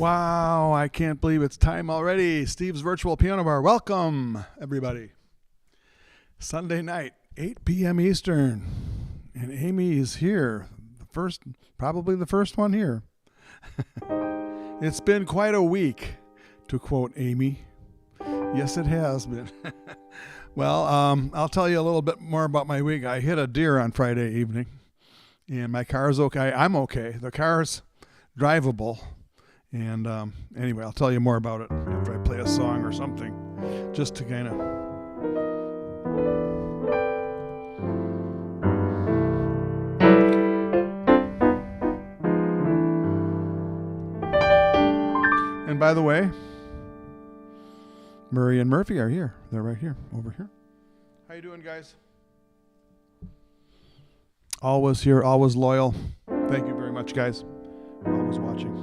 Wow, I can't believe it's time already. Steve's Virtual Piano Bar. Welcome, everybody. Sunday night, 8 p.m. Eastern. And Amy is here. Probably the first one here. It's been quite a week, to quote Amy. Yes, it has been. Well, I'll tell you a little bit more about my week. I hit a deer on Friday evening, and my car's okay. I'm okay. The car's drivable. And anyway, I'll tell you more about it after I play a song or something, just to kind of... And by the way, Murray and Murphy are here. They're right here, over here. How you doing, guys? Always here, always loyal. Thank you very much, guys. Always watching.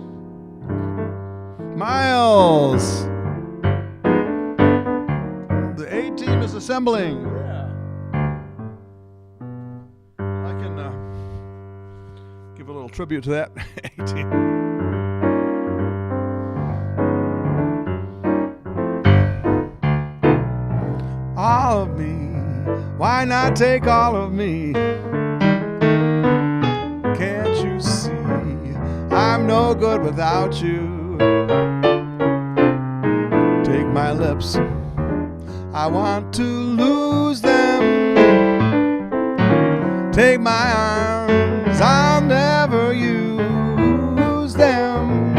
Miles! The A team is assembling. Yeah. I can give a little tribute to that A team. All of me, why not take all of me? Can't you see I'm no good without you? Take my lips, I want to lose them. Take my arms, I'll never use them.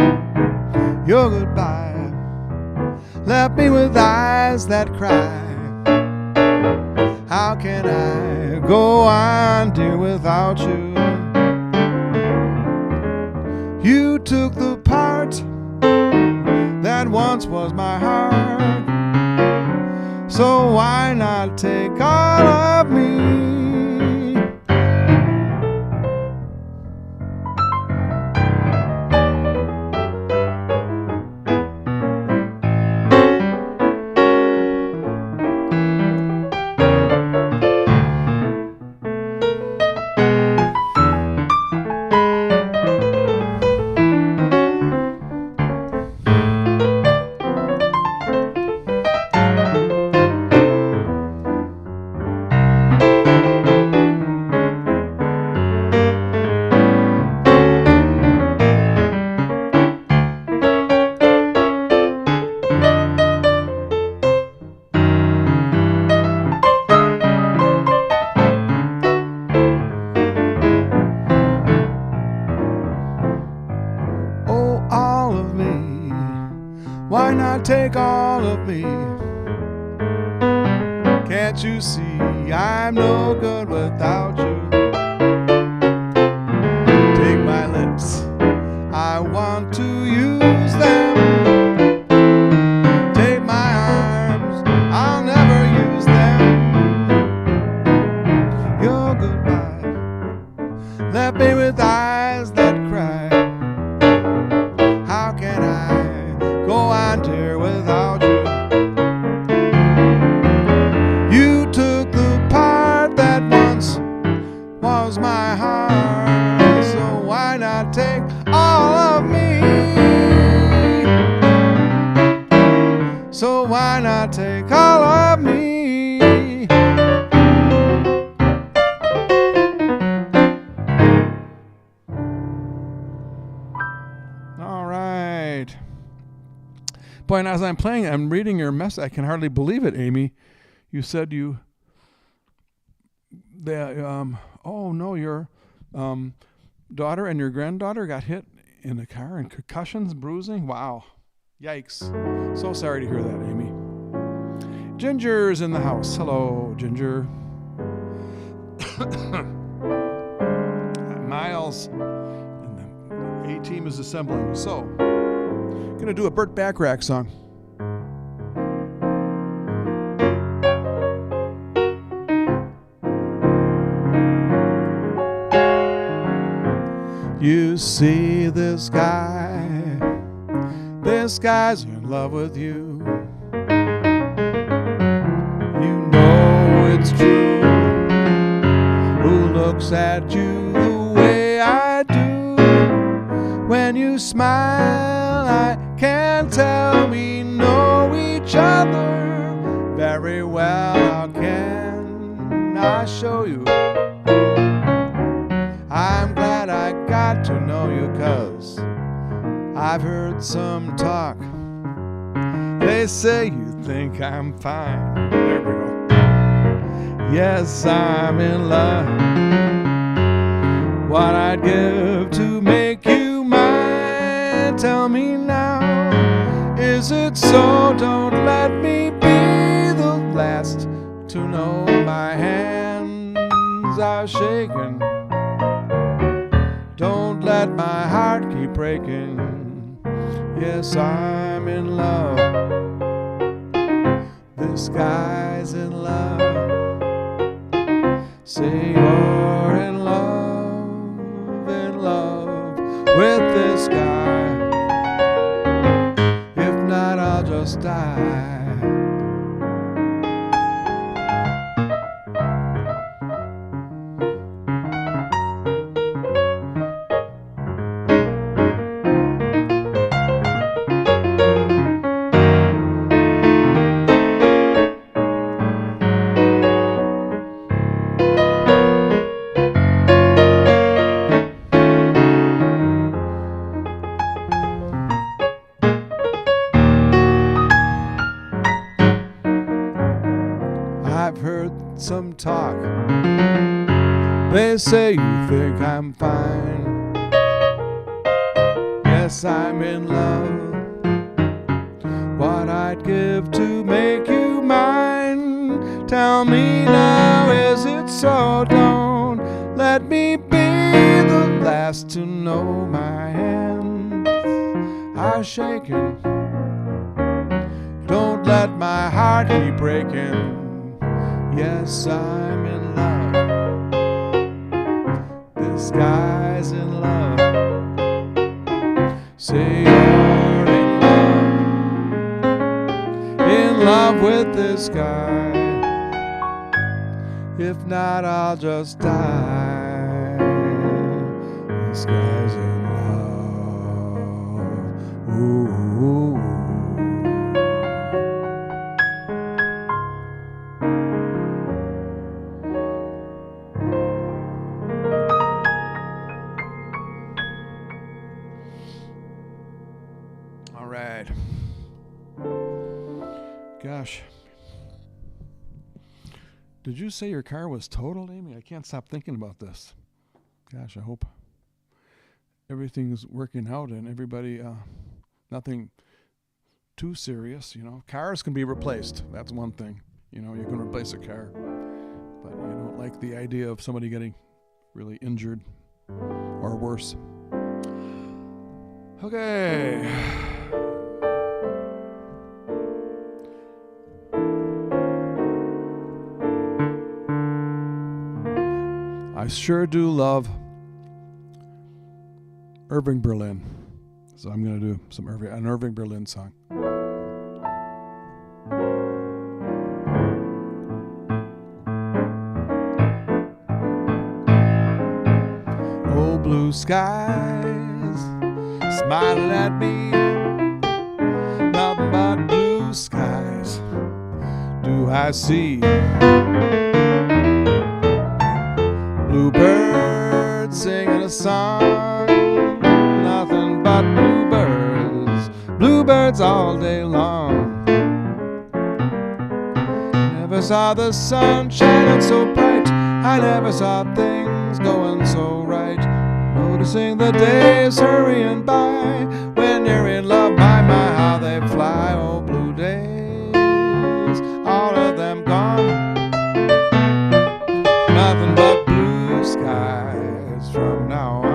Your goodbye left me with eyes that cry. How can I go on, dear, without you? You took the part that once was my heart, so why not take all of me? Why not take all of me? Can't you see I'm no good without you? Take my lips, I want to use them. Take my arms, I'll never use them. Your goodbye left me with eyes that cry. How can I go on, dear, without you? You took the part that once was my heart, so why not take all of me? So why not take all of me? All right. Boy, and as I'm playing, I'm reading your message. I can hardly believe it, Amy. You said your daughter and your granddaughter got hit in the car and concussions, bruising. Wow. Yikes. So sorry to hear that, Amy. Ginger's in the house. Hello, Ginger. Miles and the A team is assembling. So, gonna do a Burt Bacharach song. You see this guy's in love with you. You know it's true. Who looks at you the way I do? When you smile, I can tell we know each other very well. How can I show you? I'm glad I got to know you, 'cause I've heard some talk. They say you think I'm fine. There we go. Yes, I'm in love. What I'd give to make you mine. Tell me now, is it so? Don't let me be the last to know my hands are shaking. Don't let my heart keep breaking. Yes, I'm in love. This guy's in love. Say you're in love with this guy. If not, I'll just die. I've heard some talk. They say you think I'm fine. Yes, I'm in love. What I'd give to make you mine. Tell me now, is it so? Don't let me be the last to know my hands are shaking. Don't let my heart keep breaking. Yes, I'm in love. This guy's in love. Say you're in love with this guy. If not, I'll just die. This guy's in love. Ooh. All right. Gosh. Did you say your car was totaled, Amy? I can't stop thinking about this. Gosh, I hope everything's working out and everybody, nothing too serious, you know. Cars can be replaced. That's one thing. You know, you can replace a car. But you don't like the idea of somebody getting really injured or worse. Okay. I sure do love Irving Berlin. So I'm going to do an Irving Berlin song. Oh, blue skies smiling at me. Nothing but blue skies do I see. Bluebirds singing a song, nothing but bluebirds all day long. Never saw the sun shining so bright, I never saw things going so right. Noticing the days hurrying by, when you're in love, my, how they fly. Oh, blue days, all of them gone. Nothing but blue skies from now on.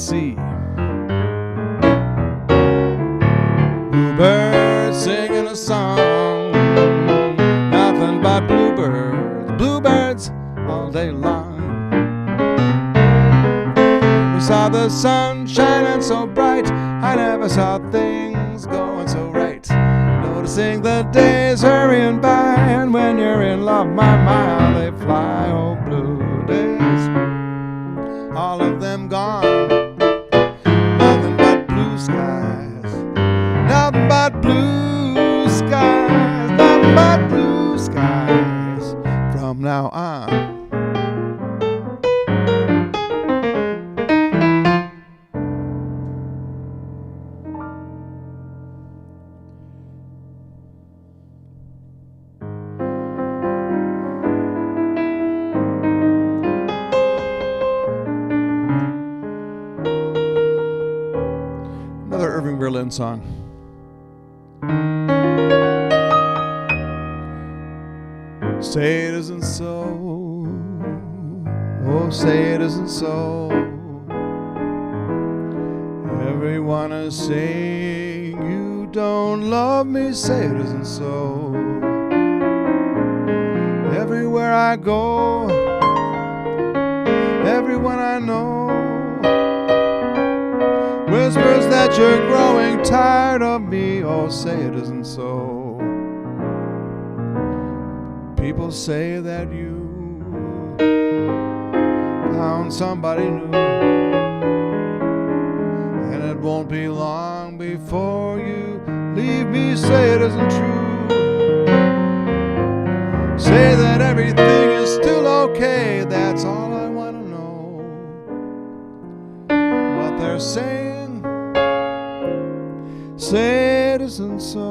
see. Bluebirds singing a song, nothing but bluebirds, bluebirds all day long. We saw the sun shining so bright, I never saw things going so right. Noticing the days hurrying by, and when you're in love, my, how they fly. Oh, blue days, all of them gone. Nothing but blue skies, nothing but blue skies, nothing but blue skies from now on. Berlin song. Say it isn't so. Oh, say it isn't so. Everyone is saying you don't love me. Say it isn't so. Everywhere I go, everyone I know whispers that you're growing tired of me. Oh, say it isn't so. People say that you found somebody new, and it won't be long before you leave me. Say it isn't true. Say that everything is still okay. That's all I want to know. What they're saying, say it isn't so.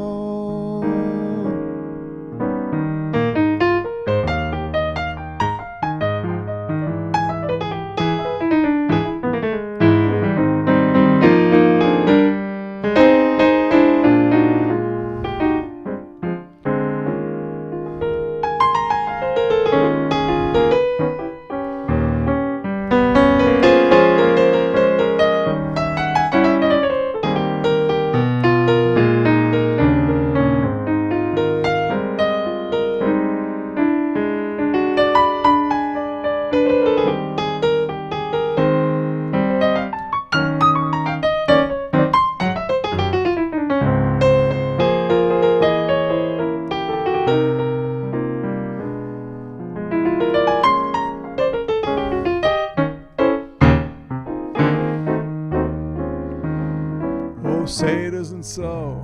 Say it isn't so.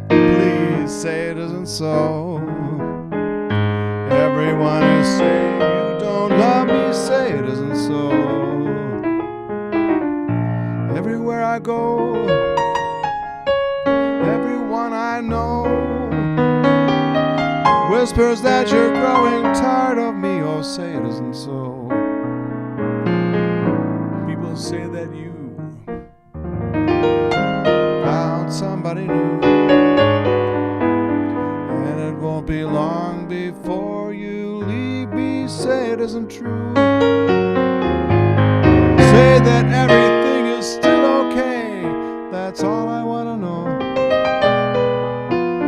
Please say it isn't so. Everyone is saying you don't love me. Say it isn't so. Everywhere I go, everyone I know whispers that you're growing tired of me. Oh, say it isn't so. People say that you somebody new, and it won't be long before you leave me. Say it isn't true. Say that everything is still okay. That's all I want to know.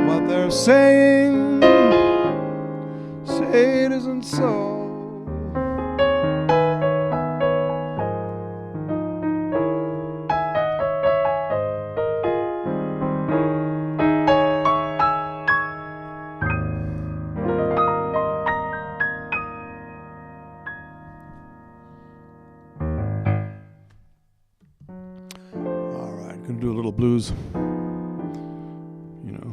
What they're saying, say it isn't so. Gonna do a little blues, you know.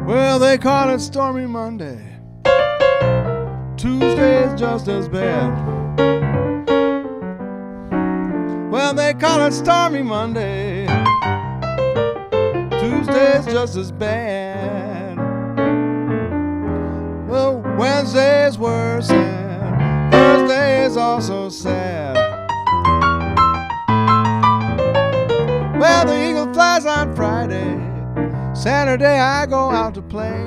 Well, they call it Stormy Monday. Tuesday is just as bad. Well, they call it Stormy Monday. Tuesday's just as bad. Well, Wednesday's worse and Thursday's also sad. Well, the eagle flies on Friday. Saturday I go out to play.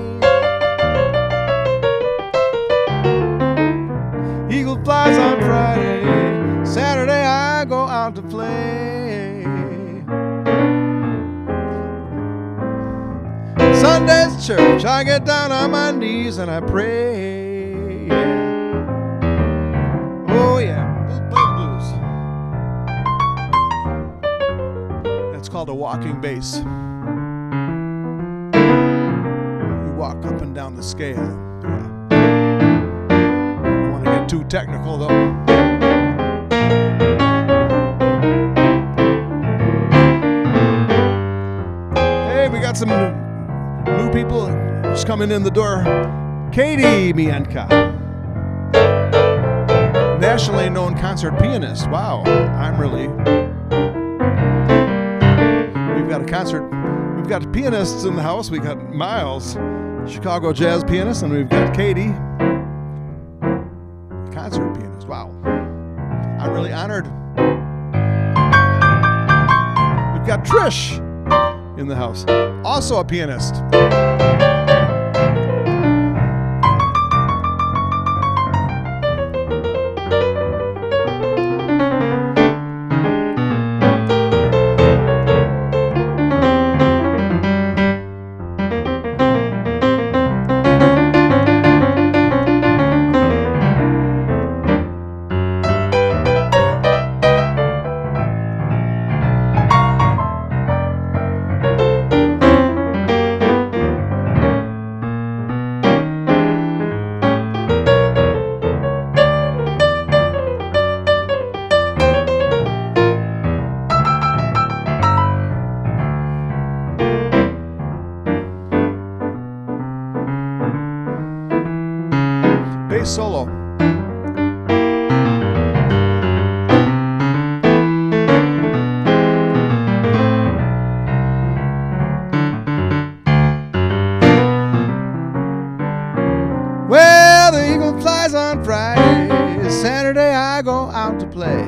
Eagle flies on Friday. Saturday I go out to play. Sunday's church, I get down on my knees and I pray. Oh yeah, play the blues. That's called a walking bass. You walk up and down the scale. Don't want to get too technical though. Hey, we got some new people just coming in the door. Katie Mienka, nationally known concert pianist. Wow, I'm really. We've got a concert. We've got pianists in the house. We got Miles, Chicago jazz pianist, and we've got Katie, concert pianist. Wow, I'm really honored. We've got Trish in the house, also a pianist. Bass solo. Well, the eagle flies on Friday. Saturday I go out to play.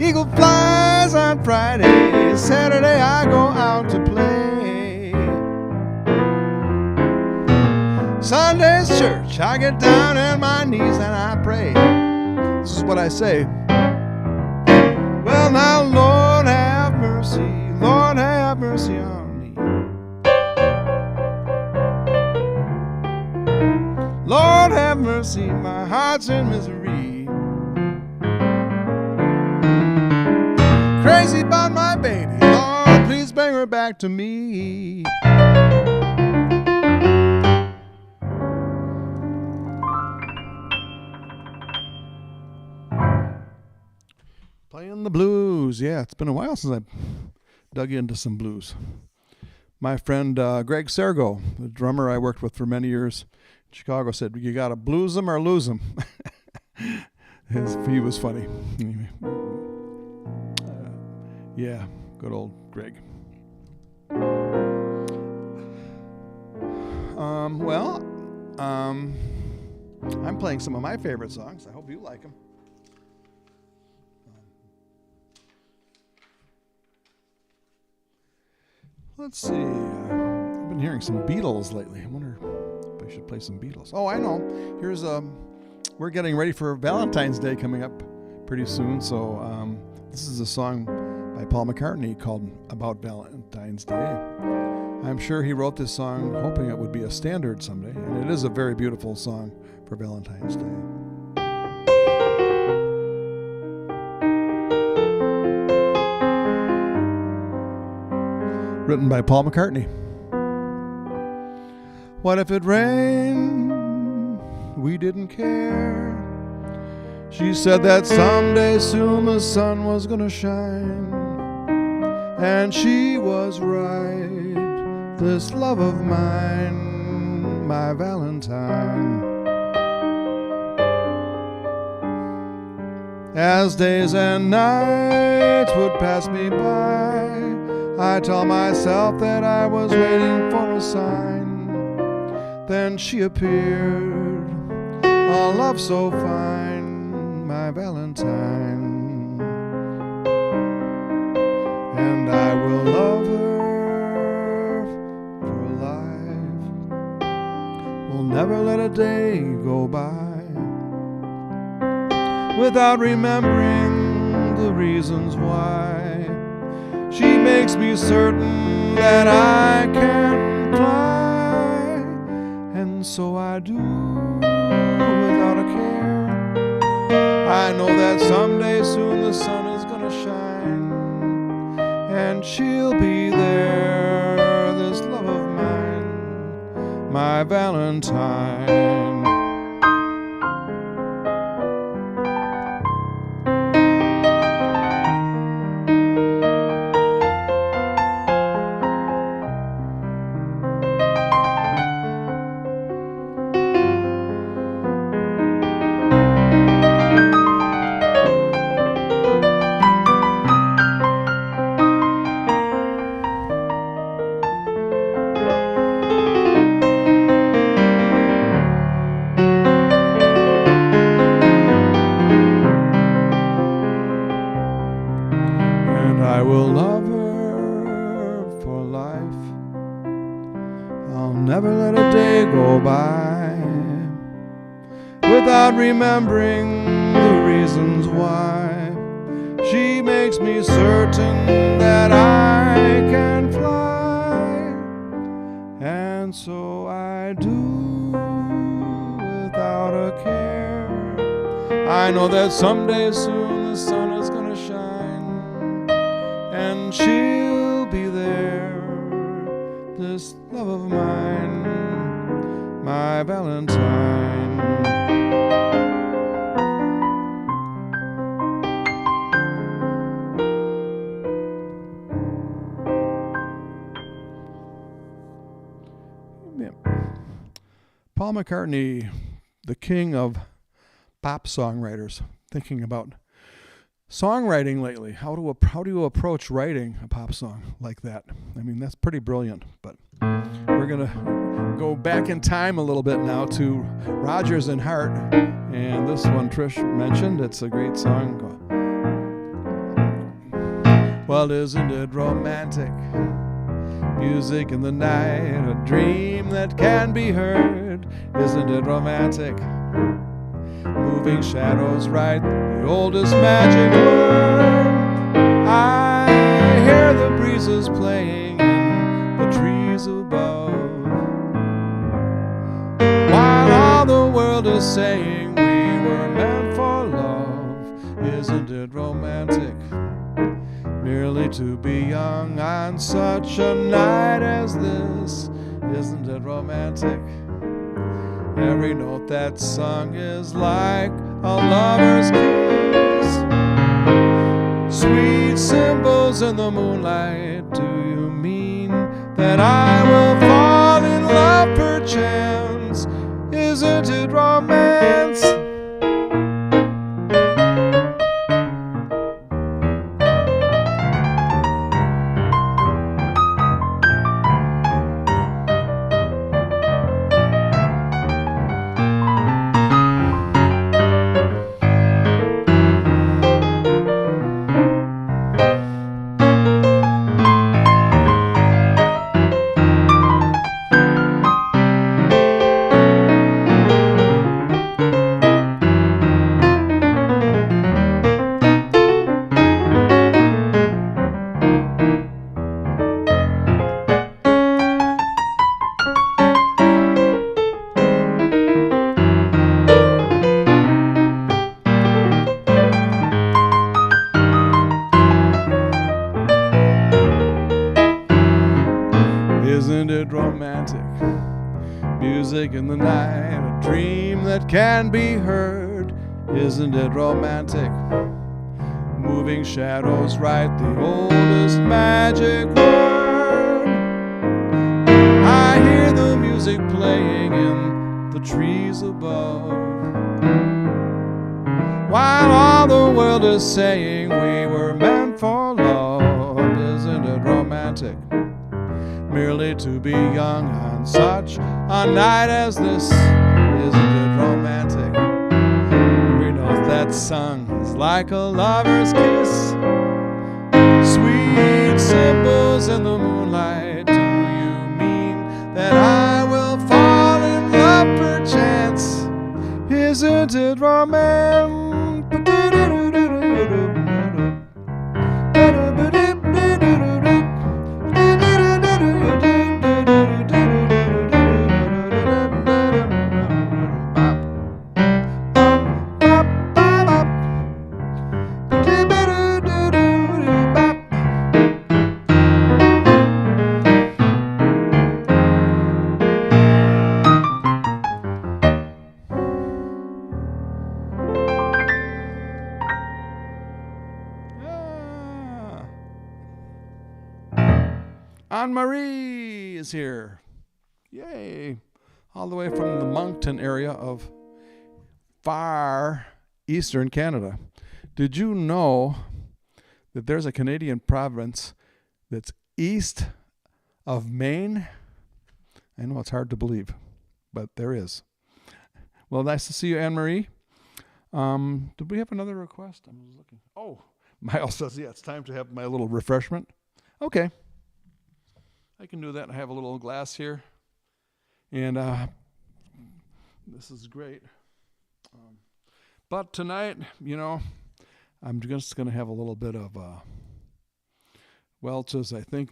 Eagle flies on Friday. Saturday I go out to play. Sunday's church, I get down on my knees and I pray. This is what I say. Well, now, Lord have mercy, Lord have mercy on me. Lord have mercy, my heart's in misery. Crazy about my baby, Lord, please bring her back to me. Playing the blues. Yeah, it's been a while since I dug into some blues. My friend Greg Sergo, the drummer I worked with for many years in Chicago, said, you got to blues them or lose them. He was funny. Anyway. Yeah, good old Greg. I'm playing some of my favorite songs. I hope you like them. Let's see. I've been hearing some Beatles lately. I wonder if I should play some Beatles. Oh, I know. Here's we're getting ready for Valentine's Day coming up pretty soon. So this is a song by Paul McCartney called About Valentine's Day. I'm sure he wrote this song hoping it would be a standard someday, and it is a very beautiful song for Valentine's Day. Written by Paul McCartney. What if it rained? We didn't care. She said that someday soon the sun was gonna shine. And she was right. This love of mine, my Valentine. As days and nights would pass me by, I tell myself that I was waiting for a sign. Then she appeared, a love so fine, my Valentine. And I will love her for life. We'll never let a day go by without remembering the reasons why. She makes me certain that I can fly, and so I do without a care. I know that someday soon the sun is gonna shine, and she'll be there, this love of mine, my Valentine. I will love her for life. I'll never let a day go by without remembering the reasons why. She makes me certain that I can fly, and so I do without a care. I know that someday soon the sun is gonna shine, and she'll be there, this love of mine, my Valentine. Yeah. Paul McCartney, the king of pop songwriters, thinking about songwriting lately. How do you approach writing a pop song like that? I mean, that's pretty brilliant. But we're gonna go back in time a little bit now to Rodgers and Hart, and this one Trish mentioned. It's a great song. Well, isn't it romantic? Music in the night, a dream that can be heard. Isn't it romantic? Moving shadows write the oldest magic word. I hear the breezes playing in the trees above, while all the world is saying we were meant for love. Isn't it romantic? Merely to be young on such a night as this. Isn't it romantic? Every note that's sung is like a lover's kiss. Sweet symbols in the moonlight. Do you mean that I will fall in love perchance? Isn't it romance? Isn't it romantic? Music in the night, a dream that can be heard. Isn't it romantic? Moving shadows write the oldest magic word. I hear the music playing in the trees above, while all the world world is saying we were meant for love. Isn't it romantic? Merely to be young on such a night as this. Isn't it romantic? We know that song is like a lover's kiss. Sweet symbols in the moonlight. Do you mean that I will fall in love perchance? Isn't it romantic? Anne-Marie is here. Yay. All the way from the Moncton area of far eastern Canada. Did you know that there's a Canadian province that's east of Maine? I know it's hard to believe, but there is. Well, nice to see you, Anne-Marie. Did we have another request? I'm just looking. Oh, Miles says, yeah, it's time to have my little refreshment. Okay. I can do that. I have a little glass here. And this is great. But tonight, I'm just going to have a little bit of Welch's, I think.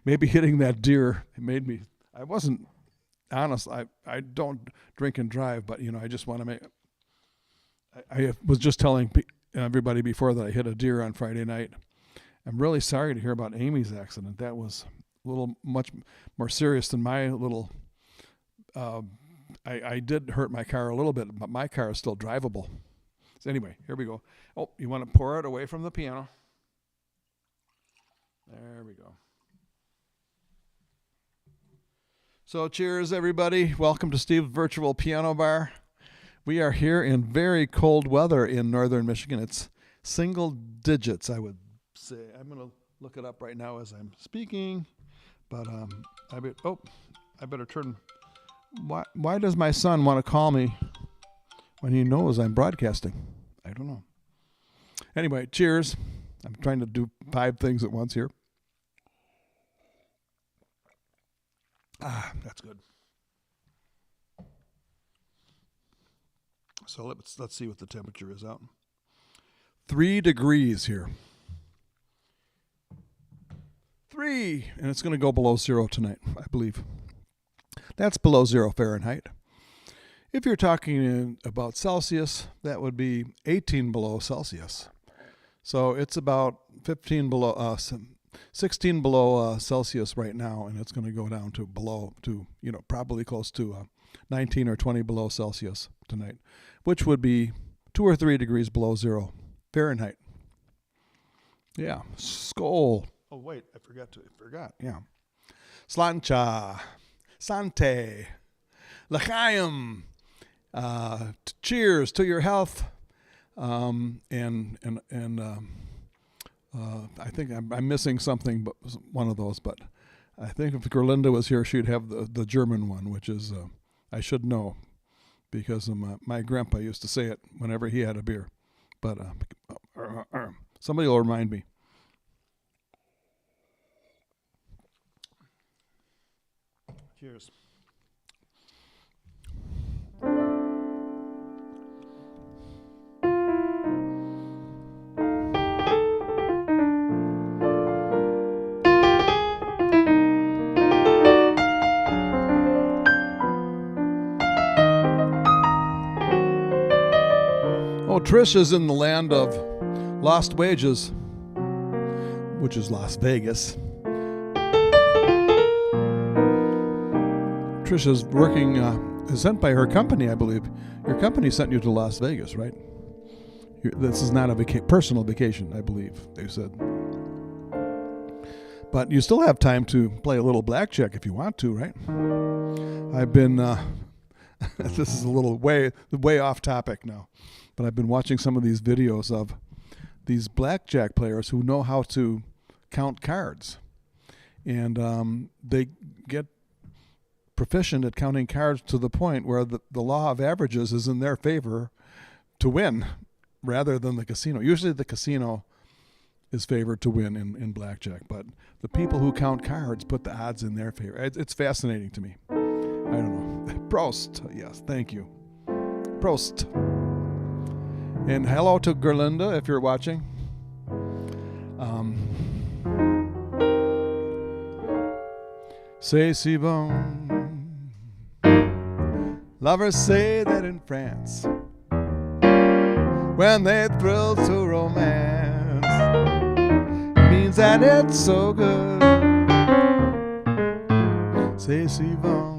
Maybe hitting that deer. It made me, I wasn't honest. I don't drink and drive, but, I just want to make, I was just telling everybody before that I hit a deer on Friday night. I'm really sorry to hear about Amy's accident. That was a little much more serious than my little, I did hurt my car a little bit, but my car is still drivable. So anyway, here we go. Oh, you want to pour it away from the piano? There we go. So cheers, everybody. Welcome to Steve's Virtual Piano Bar. We are here in very cold weather in northern Michigan. It's single digits, I would say. I'm going to look it up right now as I'm speaking. But I better turn. Why does my son want to call me when he knows I'm broadcasting? I don't know. Anyway, cheers. I'm trying to do 5 things at once here. That's good. So let's see what the temperature is out. 3 degrees here. 3, and it's going to go below 0 tonight, I believe. That's below 0 Fahrenheit. If you're talking about Celsius, that would be 18 below Celsius. So it's about 16 below Celsius right now, and it's going to go down to probably close to 19 or 20 below Celsius tonight, which would be 2 or 3 degrees below 0 Fahrenheit. Yeah, Skol. Oh, wait, I forgot. Yeah. Slancha. Sante. L'chaim. Cheers to your health. I think I'm missing something, but one of those. But I think if Gerlinda was here, she'd have the German one, which is I should know because my grandpa used to say it whenever he had a beer. But somebody will remind me. Cheers. Oh, Trish is in the land of lost wages, which is Las Vegas. Trish is working, is sent by her company, I believe. Your company sent you to Las Vegas, right? This is not a personal vacation, I believe, they said. But you still have time to play a little blackjack if you want to, right? I've been, this is a little way off topic now, but I've been watching some of these videos of these blackjack players who know how to count cards. And they get proficient at counting cards to the point where the law of averages is in their favor to win rather than the casino. Usually the casino is favored to win in blackjack, but the people who count cards put the odds in their favor. It's fascinating to me. I don't know. Prost. Yes, thank you. Prost. And hello to Gerlinda if you're watching. C'est si bon. Lovers say that in France, when they thrill to romance, means that it's so good. C'est si bon.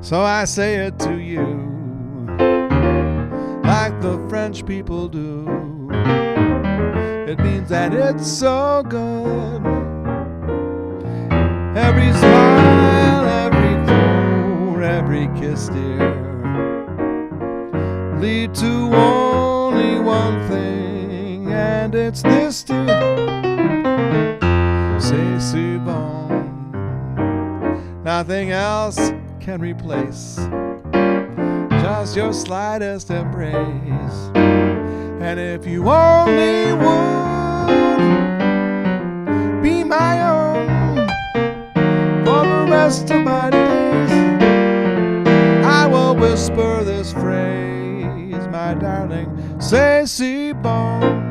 So I say it to you, like the French people do. It means that it's so good. Every smile, every flow, every kiss, dear, lead to only one thing, and it's this, dear. C'est si bon. Nothing else can replace just your slightest embrace. And if you only would be my own for the rest of my days, I will whisper this phrase, my darling, c'est si bon.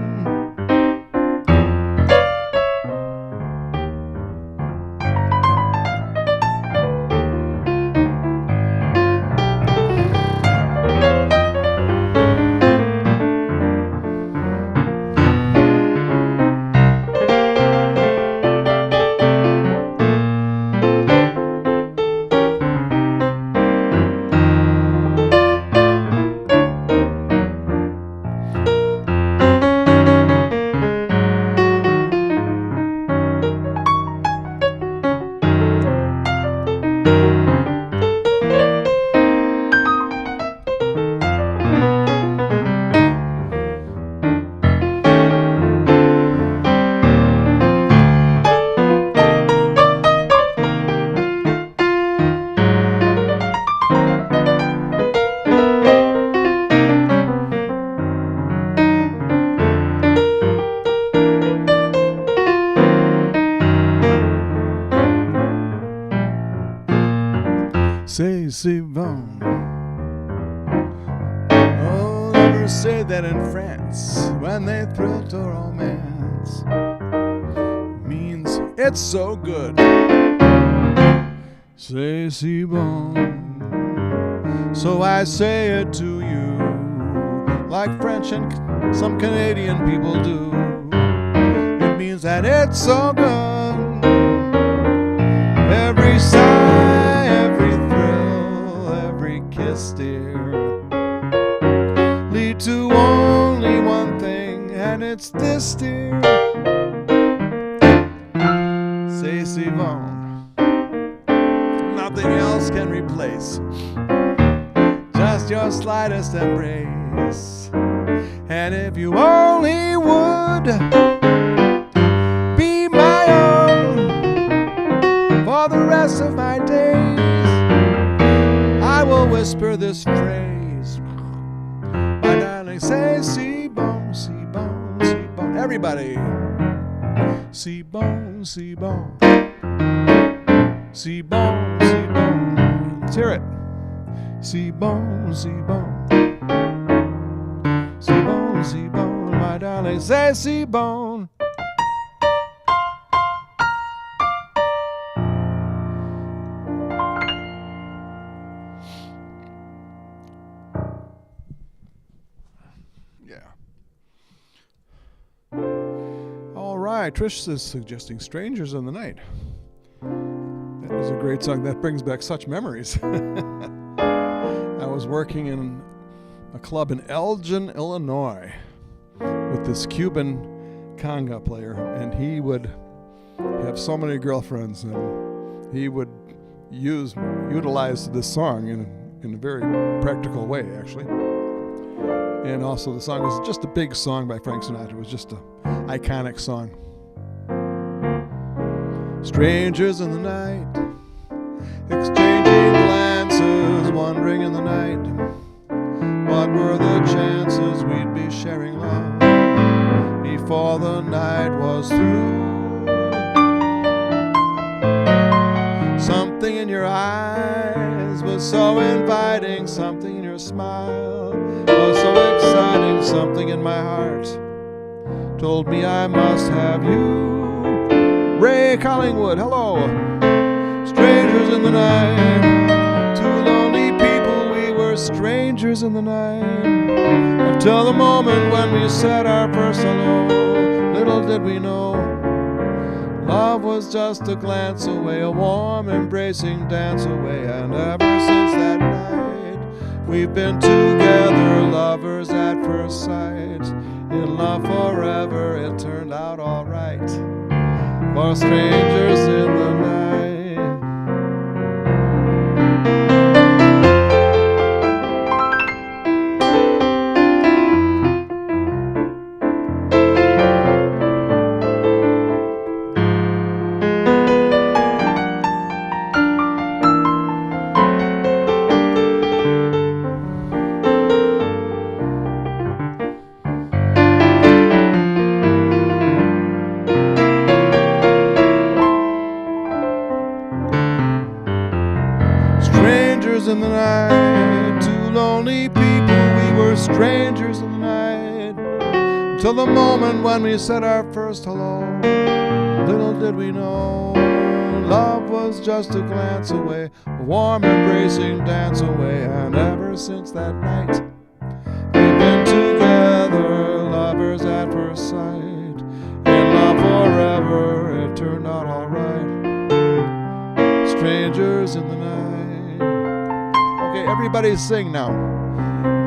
C'est si bon. Oh, lovers say that in France, when they thrill to romance, means it's so good. C'est si bon. So I say it to you, like French and some Canadian people do. It means that it's so good. Every sigh, every thrill, every kiss, dear, lead to only one thing, and it's this, dear. C'est si bon. Nothing else can replace just your slightest embrace. And if you only would be my own for the rest of my days, I will whisper this phrase, my darling, say si bon, si bon, si bon. Everybody, si bon, si bon, si bon, si bon. Let's hear it. Si bon, si bon, si bon, si bon, my darling, say si bon. Yeah. All right, Trish is suggesting Strangers in the Night. That is a great song. That brings back such memories. I was working in a club in Elgin, Illinois, with this Cuban conga player, and he would have so many girlfriends, and he would utilize this song in a very practical way, actually. And also the song was just a big song by Frank Sinatra. It was just an iconic song. Strangers in the night, exchanging glances, wandering in the night. What were the chances we'd be sharing love before the night was through? Something in your eyes was so inviting, something in your smile was so exciting, something in my heart told me I must have you. Ray Collingwood, hello. Strangers in the night, two lonely people, we were strangers in the night. Until the moment when we said our first hello, little did we know, love was just a glance away, a warm embracing dance away. And ever since that night, we've been together, lovers at first sight. In love forever, it turned out all right. For strangers in the night. In the night, two lonely people, we were strangers in the night. Until the moment when we said our first hello, little did we know, love was just a glance away, a warm embracing dance away. And ever since that night, we've been together, lovers at first sight. In love forever, it turned out alright. Strangers in the night. Okay, everybody sing now.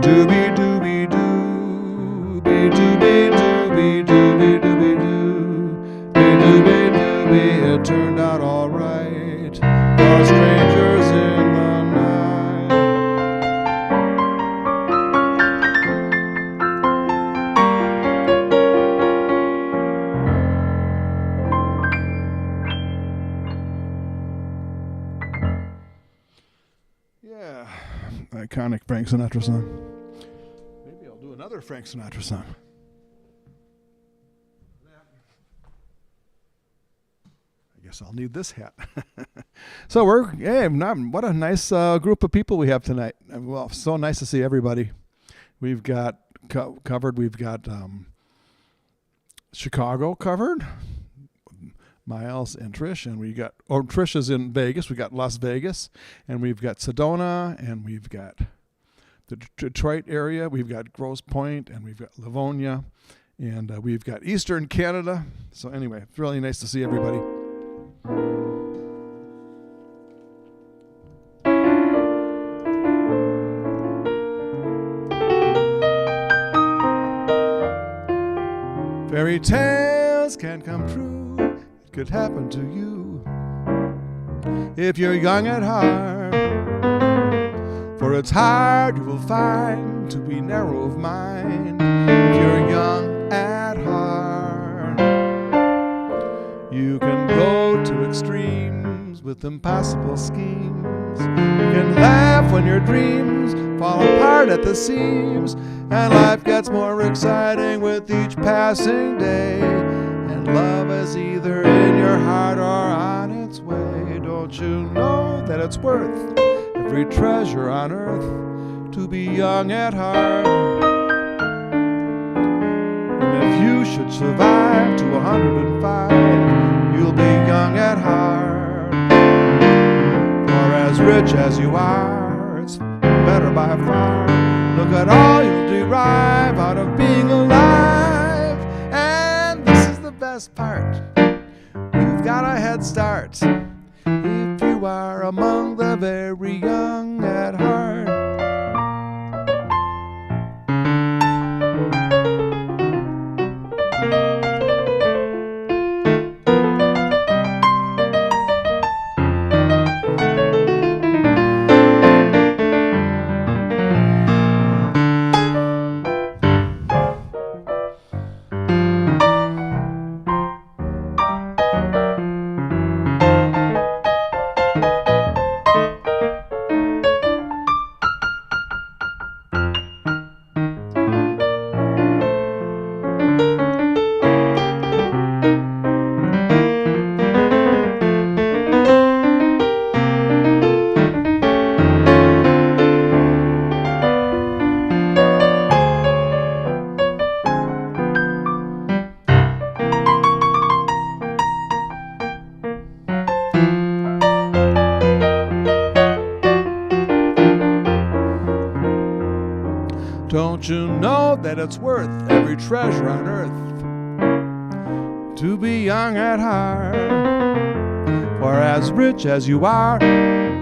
Doobie doobie doo, be doobie doobie doobie doobie doo, be doobie doobie. It turned out all right for strangers in the night. Yeah, iconic Frank Sinatra song. Maybe I'll do another Frank Sinatra song. I guess I'll need this hat. So what a nice group of people we have tonight. Well, so nice to see everybody. We've got covered. We've got Chicago covered. Miles and Trish, and Trish is in Vegas. We got Las Vegas, and we've got Sedona, and we've got the Detroit area. We've got Grosse Pointe, and we've got Livonia, and we've got Eastern Canada. So anyway, it's really nice to see everybody. Fairy tales can come true. Could happen to you if you're young at heart. For it's hard, you will find, to be narrow of mind if you're young at heart. You can go to extremes with impossible schemes. You can laugh when your dreams fall apart at the seams, and life gets more exciting with each passing day. And love is either in your heart or on its way. Don't you know that it's worth every treasure on earth to be young at heart? And if you should survive to 105, you'll be young at heart. For as rich as you are, it's better by far. Look at all you'll derive out of being alive. And this is the best part. You've got a head start if you are among the very young at heart. Don't you know that it's worth every treasure on earth to be young at heart? For as rich as you are,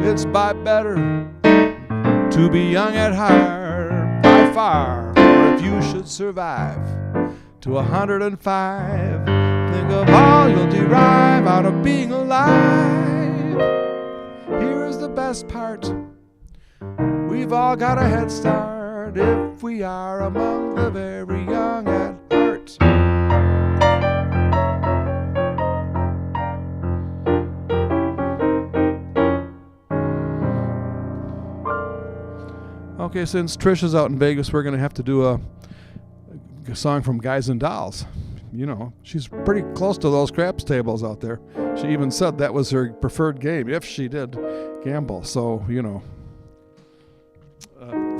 it's by better to be young at heart by far. For if you should survive to 105, think of all you'll derive out of being alive. Here is the best part. We've all got a head start if we are among the very young at heart. Okay, since Trish is out in Vegas, we're going to have to do a song from Guys and Dolls. You know, she's pretty close to those craps tables out there. She even said that was her preferred game, if she did gamble. So, you know,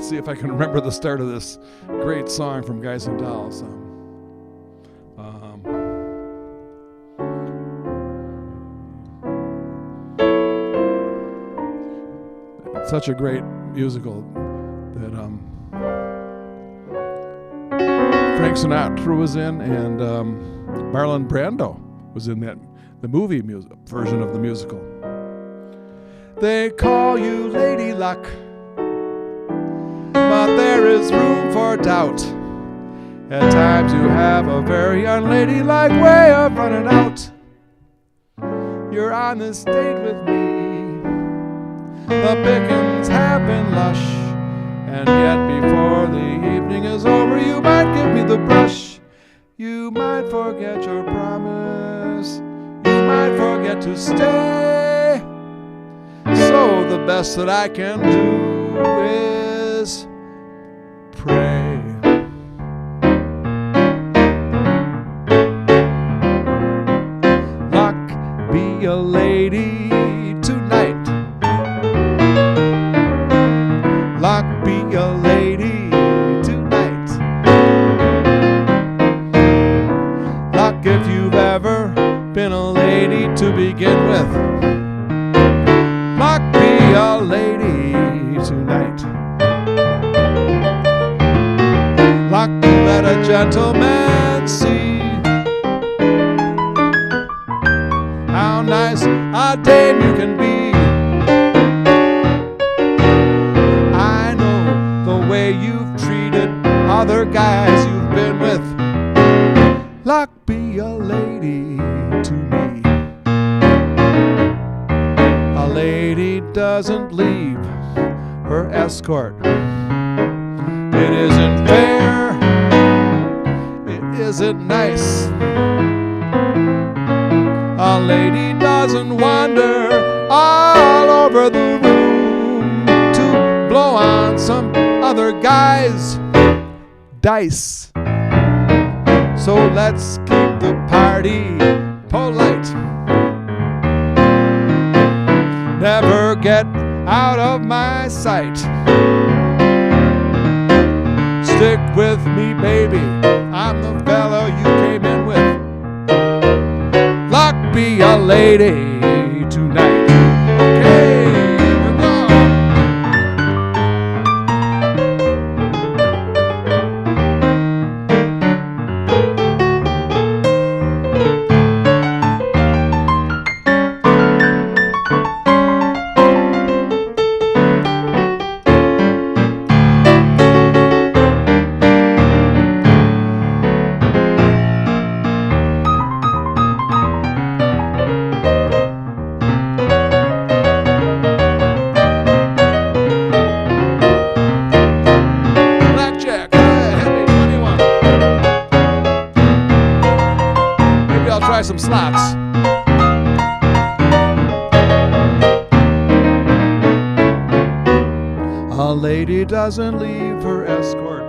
see if I can remember the start of this great song from Guys and Dolls. It's such a great musical that Frank Sinatra was in, and Marlon Brando was in the movie version of the musical. They call you Lady Luck, but there is room for doubt. At times you have a very unladylike way of running out. You're on this date with me, the pickings have been lush, and yet before the evening is over, you might give me the brush. You might forget your promise, you might forget to stay. So the best that I can do is pray. Luck be a lady tonight. Luck be a lady tonight. Luck if you've ever been a lady to begin with. Luck be a lady tonight. Luck let a gentleman see how nice a dame you can be. You've treated other guys you've been with. Luck be a lady to me. A lady doesn't leave her escort. It isn't fair, it isn't nice. A lady doesn't wander all over the room to blow on some other guys' dice. So let's keep the party polite. Never get out of my sight. Stick with me, baby, I'm the fellow you came in with. Luck be a lady tonight. Okay. Some slots. A lady doesn't leave her escort.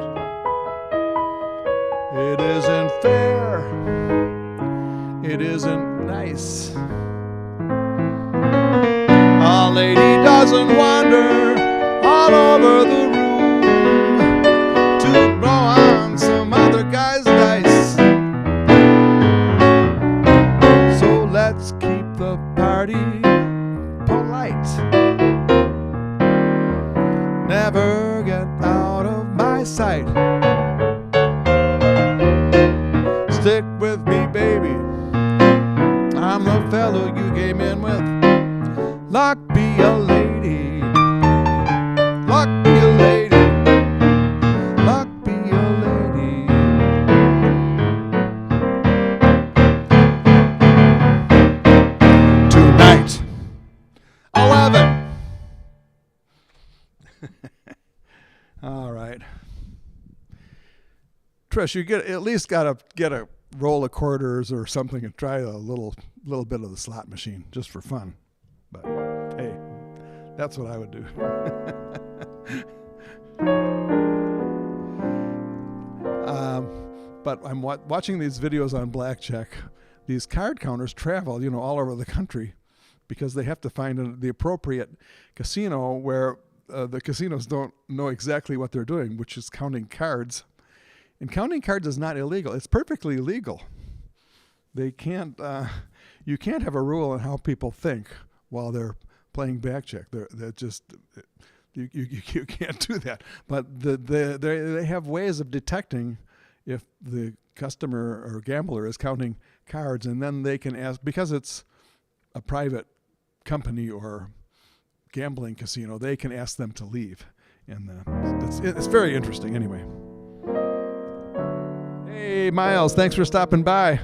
It isn't fair. It isn't nice. A lady doesn't wander all over the room to blow on some other guy's dice. Let's keep the party polite. Never get out of my sight. fellow you came in with. Luck be a lady. Luck be a lady. Luck be a lady. Tonight, 11. All right. Trish, you at least gotta get a roll of quarters or something and try a little bit of the slot machine just for fun. But hey, that's what I would do. But I'm watching these videos on blackjack. These card counters travel, all over the country because they have to find the appropriate casino where the casinos don't know exactly what they're doing, which is counting cards. And counting cards is not illegal. It's perfectly legal. They can't. You can't have a rule on how people think while they're playing blackjack. They're just you can't do that. But they have ways of detecting if the customer or gambler is counting cards, and then they can ask, because it's a private company or gambling casino, they can ask them to leave, and it's very interesting. Anyway. Hey, Miles, thanks for stopping by.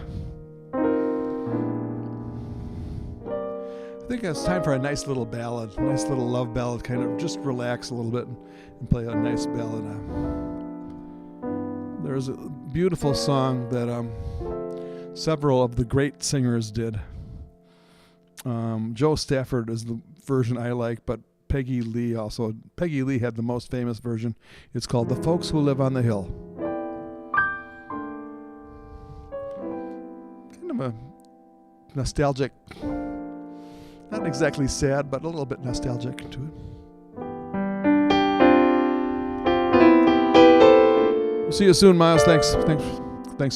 I think it's time for a nice little ballad, a nice little love ballad, kind of just relax a little bit and play a nice ballad. There's a beautiful song that several of the great singers did. Joe Stafford is the version I like, but Peggy Lee had the most famous version. It's called "The Folks Who Live on the Hill." A nostalgic, not exactly sad, but a little bit nostalgic to it. We'll see you soon, Miles. Thanks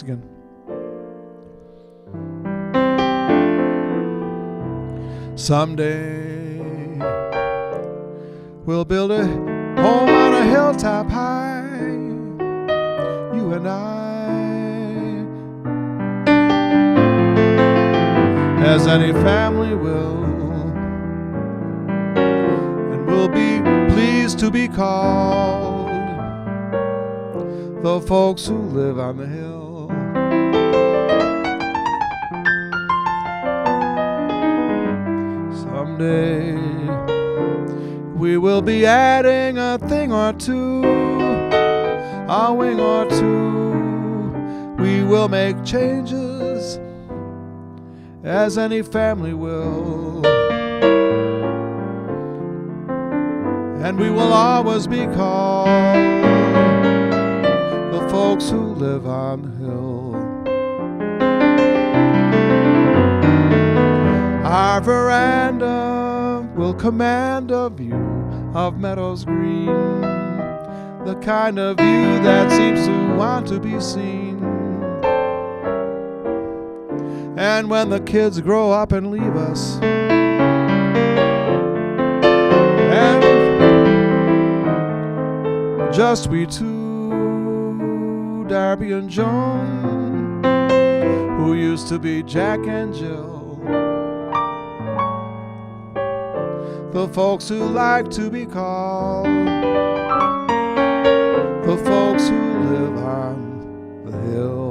again. Someday we'll build a home on a hilltop high, you and I. As any family will, and we'll be pleased to be called the folks who live on the hill. Someday we will be adding a thing or two, a wing or two. We will make changes as any family will, and we will always be called the folks who live on the hill. Our veranda will command a view of meadows green, the kind of view that seems to want to be seen. And when the kids grow up and leave us, and just we two, Darby and Joan, who used to be Jack and Jill, the folks who like to be called the folks who live on the hill.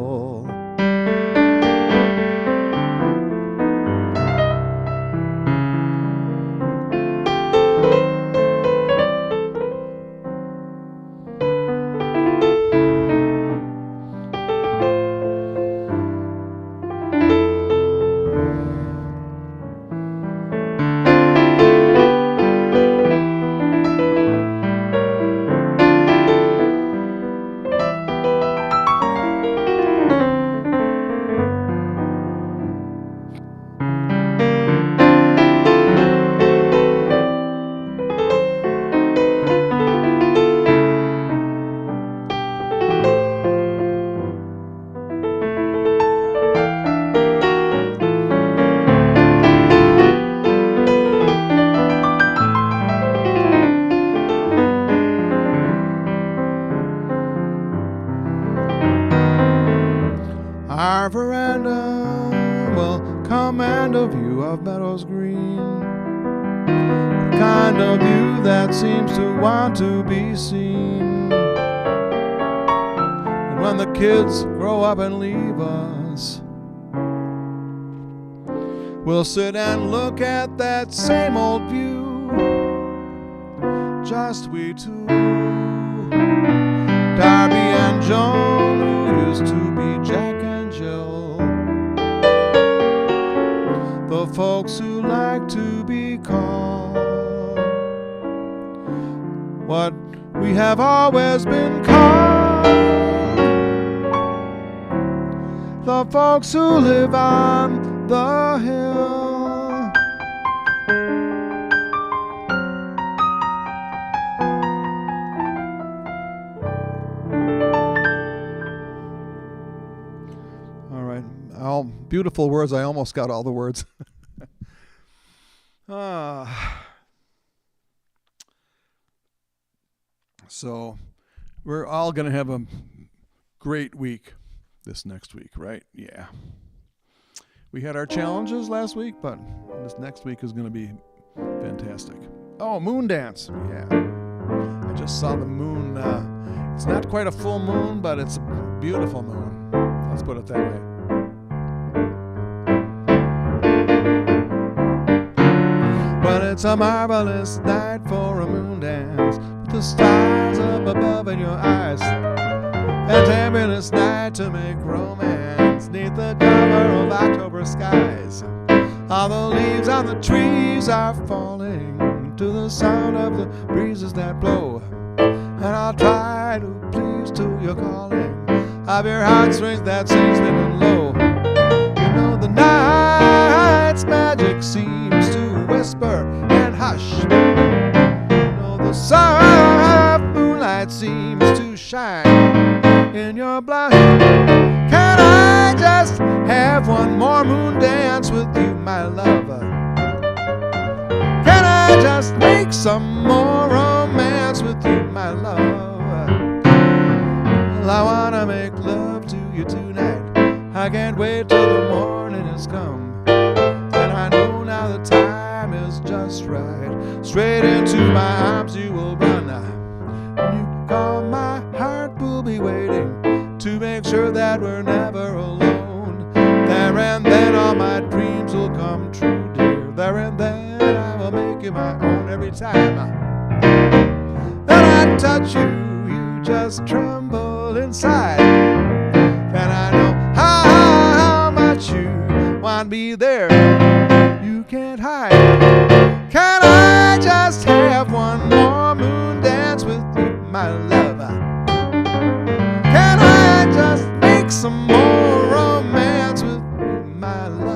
find a view that seems to want to be seen. And when the kids grow up and leave us, we'll sit and look at that same old view, just we two, Darby and Joan, who used to be Jack and Jill, the folks who like to be called what we have always been called, the folks who live on the hill. All right, all beautiful words. I almost got all the words. So we're all going to have a great week this next week, right? Yeah. We had our challenges last week, but this next week is going to be fantastic. Oh, moon dance. Yeah. I just saw the moon. It's not quite a full moon, but it's a beautiful moon. Let's put it that way. But it's a marvelous night for a moon dance, with the stars up above in your eyes. Fantabulous night to make romance, neath the cover of October skies. All the leaves on the trees are falling to the sound of the breezes that blow. And I'll try to please to your calling of your heartstrings that sings mid and low. You know the night's magic seems to whisper and hush. You know the soft moonlight seems to shine in your blush. Can I just have one more moon dance with you, my lover? Can I just make some more romance with you, my love? Well, I wanna make love to you tonight. I can't wait till the morning has come, and I know now the time is just right. Straight into my arms you will run. When you call, my heart will be waiting to make sure that we're never alone. There and then all my dreams will come true, dear. There and then I will make you my own. Every time that I touch you, you just tremble inside. And I know how much you want me there. You can't hide. Can I just have one more moon dance with you, my lover? Can I just make some more romance with you, my love?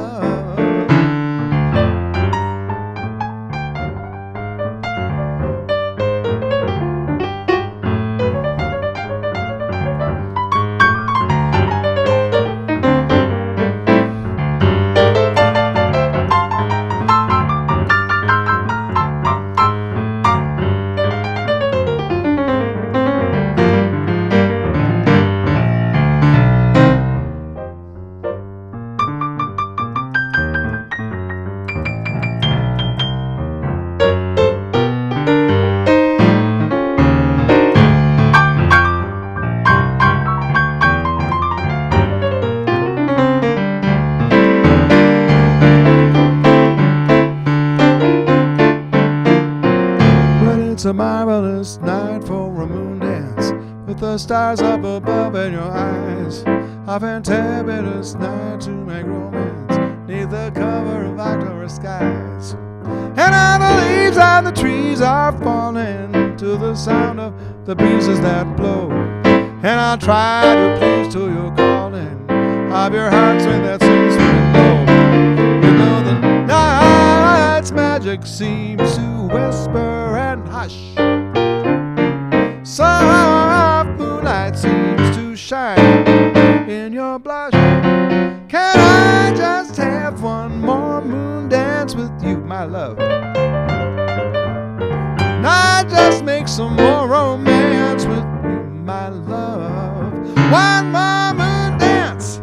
It's a marvelous night for a moon dance, with the stars up above in your eyes. A fantabulous night to make romance, neath the cover of October skies. And all the leaves on the trees are falling to the sound of the breezes that blow. And I'll try to please to your calling of your heartstring that sings very low. You know the night's magic seems to whisper and hush. Soft moonlight seems to shine in your blush. Can I just have one more moon dance with you, my love? And I just make some more romance with you, my love. One more moon dance.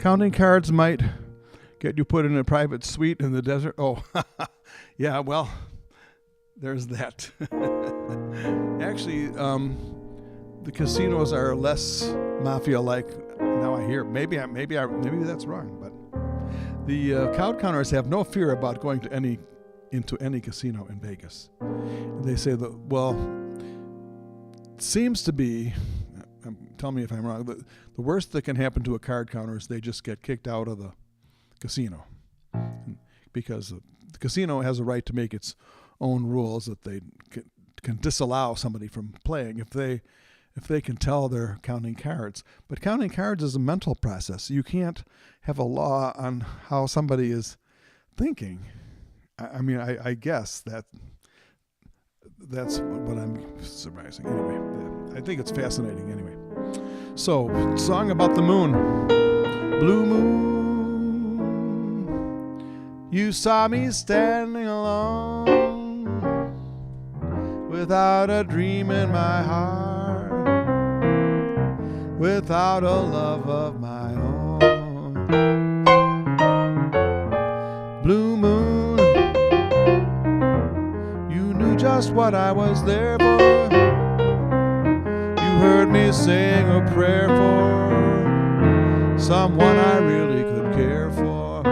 Counting cards might get you put in a private suite in the desert. Oh, yeah, well, there's that. Actually, the casinos are less mafia-like. Now I hear. Maybe that's wrong, but the count counters have no fear about going into any casino in Vegas. They say that, well, it seems to be, tell me if I'm wrong, the worst that can happen to a card counter is they just get kicked out of the casino, because the casino has a right to make its own rules that they can disallow somebody from playing if they can tell they're counting cards. But counting cards is a mental process. You can't have a law on how somebody is thinking. I mean, I guess that's what I'm surmising. Anyway, I think it's fascinating anyway. So, song about the moon. Blue moon, you saw me standing alone, without a dream in my heart, without a love of my own. Blue moon, you knew just what I was there for. You heard me sing a prayer for someone I really could care for.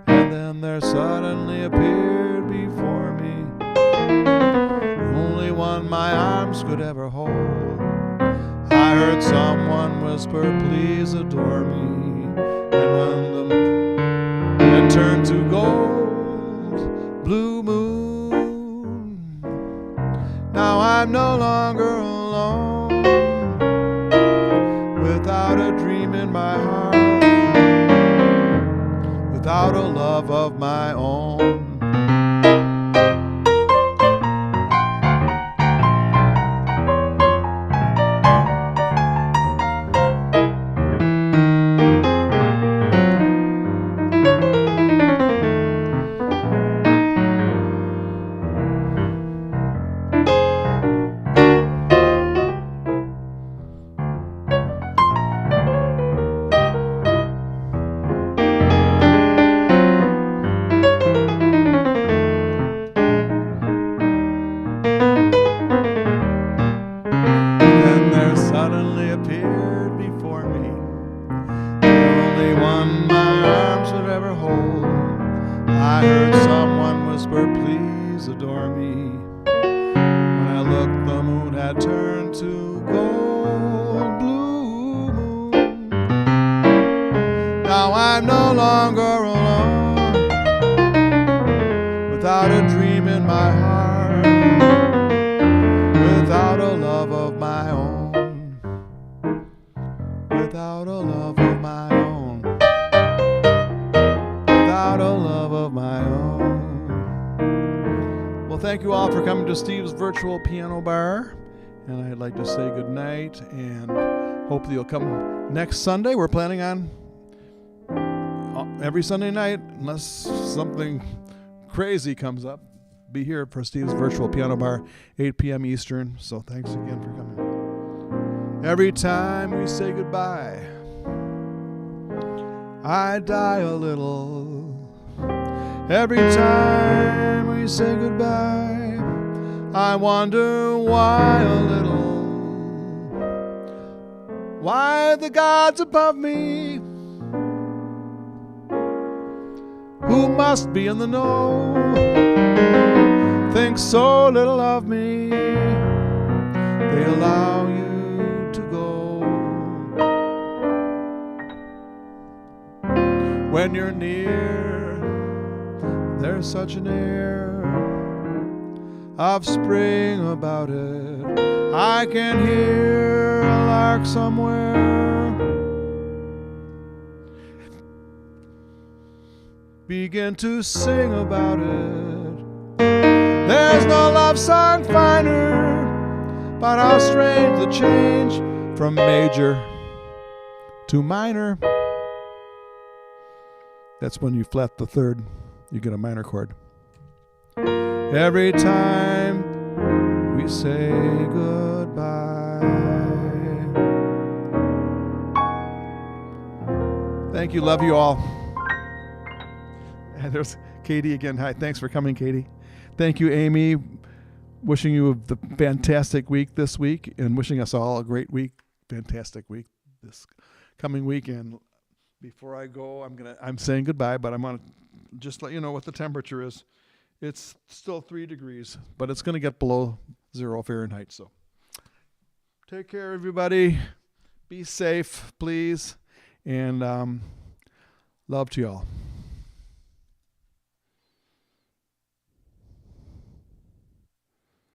And then there suddenly appeared before me the only one my arms could ever hold. I heard someone whisper, please adore me. And when the moon turned to gold, blue moon, now I'm no longer alone, without a dream in my heart, without a love of my own. I heard someone whisper, please adore me. When I looked, the moon had turned to gold. Blue moon, now I'm no longer alone, without a dream in my heart, without a love of my own, without a love of my own, without a love of my own. Well, thank you all for coming to Steve's Virtual Piano Bar, and I'd like to say good night and hope that you'll come next Sunday. We're planning on every Sunday night, unless something crazy comes up, be here for Steve's Virtual Piano Bar, 8 p.m. Eastern. So thanks again for coming. Every time we say goodbye, I die a little. Every time we say goodbye, I wonder why a little. Why the gods above me, who must be in the know, think so little of me, they allow you to go. When you're near, there's such an air of spring about it. I can hear a lark somewhere begin to sing about it. There's no love song finer, but how strange the change from major to minor. That's when you flat the third, you get a minor chord. Every time we say goodbye, Thank you. Love you all. And there's Katie again. Hi. Thanks for coming, Katie. Thank you, Amy. Wishing you the fantastic week this week, and wishing us all a great week, fantastic week this coming weekend. Before I go, I'm saying goodbye, but I'm gonna just let you know what the temperature is. It's still 3 degrees, but it's gonna get below 0 Fahrenheit. So take care, everybody. Be safe, please, and love to y'all.